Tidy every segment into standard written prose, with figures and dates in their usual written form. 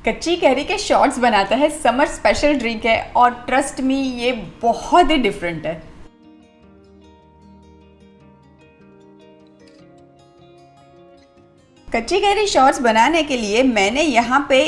कच्ची कैरी के शॉट्स बनाता है, समर स्पेशल ड्रिंक है और ट्रस्ट मी ये बहुत ही डिफरेंट है। कच्ची कैरी शॉट्स बनाने के लिए मैंने यहाँ पे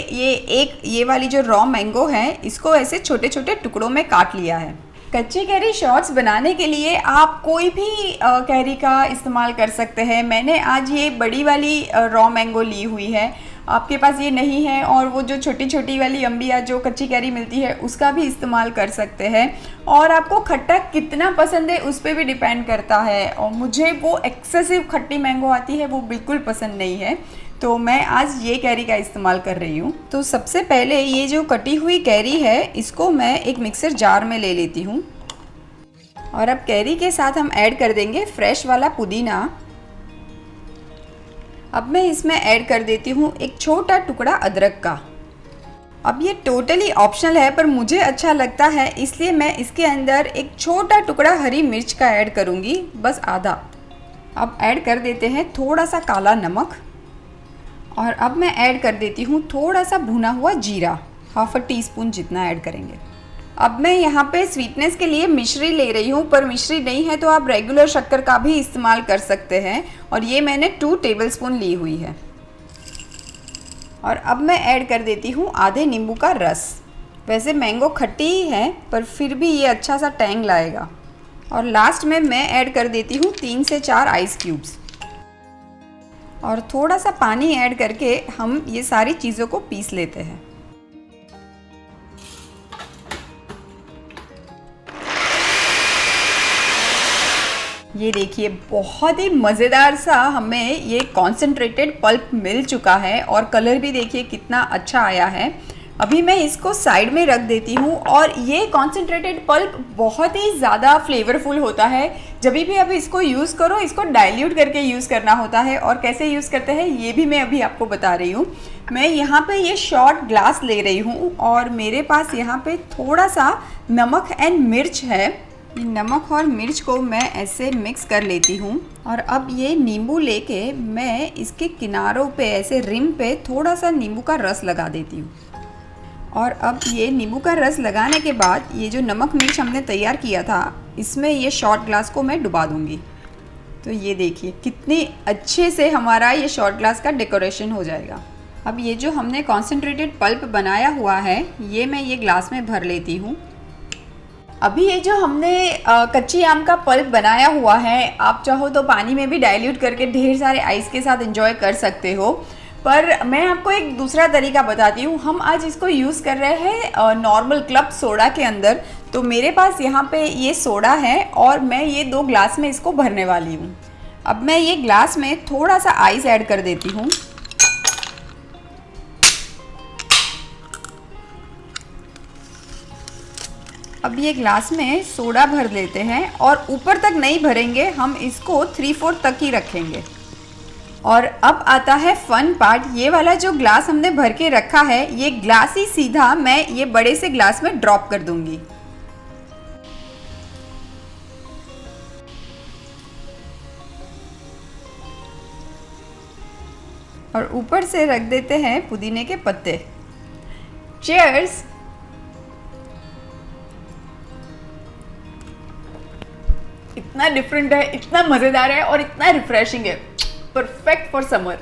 ये वाली जो रॉ मैंगो है इसको ऐसे छोटे छोटे टुकड़ों में काट लिया है। कच्ची कैरी शॉट्स बनाने के लिए आप कोई भी कैरी का इस्तेमाल कर सकते हैं। मैंने आज ये बड़ी वाली रॉ मैंगो ली हुई है, आपके पास ये नहीं है और वो जो छोटी छोटी वाली अम्बिया जो कच्ची कैरी मिलती है उसका भी इस्तेमाल कर सकते हैं। और आपको खट्टा कितना पसंद है उस पर भी डिपेंड करता है, और मुझे वो एक्सेसिव खट्टी मैंगो आती है वो बिल्कुल पसंद नहीं है, तो मैं आज ये कैरी का इस्तेमाल कर रही हूँ। तो सबसे पहले ये जो कटी हुई कैरी है इसको मैं एक मिक्सर जार में ले लेती हूँ और अब कैरी के साथ हम ऐड कर देंगे फ्रेश वाला पुदीना। अब मैं इसमें ऐड कर देती हूँ एक छोटा टुकड़ा अदरक का। अब ये टोटली ऑप्शनल है पर मुझे अच्छा लगता है इसलिए मैं इसके अंदर एक छोटा टुकड़ा हरी मिर्च का ऐड करूँगी, बस आधा। अब ऐड कर देते हैं थोड़ा सा काला नमक और अब मैं ऐड कर देती हूँ थोड़ा सा भुना हुआ जीरा, हाफ टी स्पून जितना ऐड करेंगे। अब मैं यहाँ पे स्वीटनेस के लिए मिश्री ले रही हूँ, पर मिश्री नहीं है तो आप रेगुलर शक्कर का भी इस्तेमाल कर सकते हैं और ये मैंने 2 टेबलस्पून ली हुई है। और अब मैं ऐड कर देती हूँ आधे नींबू का रस। वैसे मैंगो खट्टी ही है पर फिर भी ये अच्छा सा टैंग लाएगा। और लास्ट में मैं ऐड कर देती हूँ 3 से 4 आइस क्यूब्स और थोड़ा सा पानी ऐड करके हम ये सारी चीज़ों को पीस लेते हैं। ये देखिए बहुत ही मज़ेदार सा हमें ये कॉन्सेंट्रेटेड पल्प मिल चुका है और कलर भी देखिए कितना अच्छा आया है। अभी मैं इसको साइड में रख देती हूँ और ये कॉन्सेंट्रेटेड पल्प बहुत ही ज़्यादा फ्लेवरफुल होता है। जब भी आप इसको यूज़ करो इसको डाइल्यूट करके यूज़ करना होता है, और कैसे यूज़ करते हैं ये भी मैं अभी आपको बता रही हूँ। मैं यहाँ पे ये शॉर्ट ग्लास ले रही हूँ और मेरे पास यहाँ पे थोड़ा सा नमक एंड मिर्च है। नमक और मिर्च को मैं ऐसे मिक्स कर लेती हूँ और अब ये नींबू लेके मैं इसके किनारों पे ऐसे रिम पे थोड़ा सा नींबू का रस लगा देती हूँ। और अब ये नींबू का रस लगाने के बाद ये जो नमक मिर्च हमने तैयार किया था इसमें ये शॉट ग्लास को मैं डुबा दूँगी। तो ये देखिए कितनी अच्छे से हमारा ये शॉट ग्लास का डेकोरेशन हो जाएगा। अब ये जो हमने कॉन्सेंट्रेटेड पल्प बनाया हुआ है ये मैं ये ग्लास में भर लेती हूँ। अभी ये जो हमने कच्ची आम का पल्प बनाया हुआ है आप चाहो तो पानी में भी डाइल्यूट करके ढेर सारे आइस के साथ एंजॉय कर सकते हो, पर मैं आपको एक दूसरा तरीका बताती हूँ। हम आज इसको यूज़ कर रहे हैं नॉर्मल क्लब सोडा के अंदर। तो मेरे पास यहाँ पे ये सोडा है और मैं ये 2 ग्लास में इसको भरने वाली हूँ। अब मैं ये ग्लास में थोड़ा सा आइस ऐड कर देती हूँ। अब ये ग्लास में सोडा भर लेते हैं और ऊपर तक नहीं भरेंगे, हम इसको 3/4 तक ही रखेंगे। और अब आता है फन पार्ट। ये वाला जो ग्लास हमने भर के रखा है ये ग्लास ही सीधा मैं ये बड़े से ग्लास में ड्रॉप कर दूंगी। और ऊपर से रख देते हैं पुदीने के पत्ते। चीयर्स। इतना डिफरेंट है, इतना मज़ेदार है और इतना रिफ्रेशिंग है, परफेक्ट फॉर समर।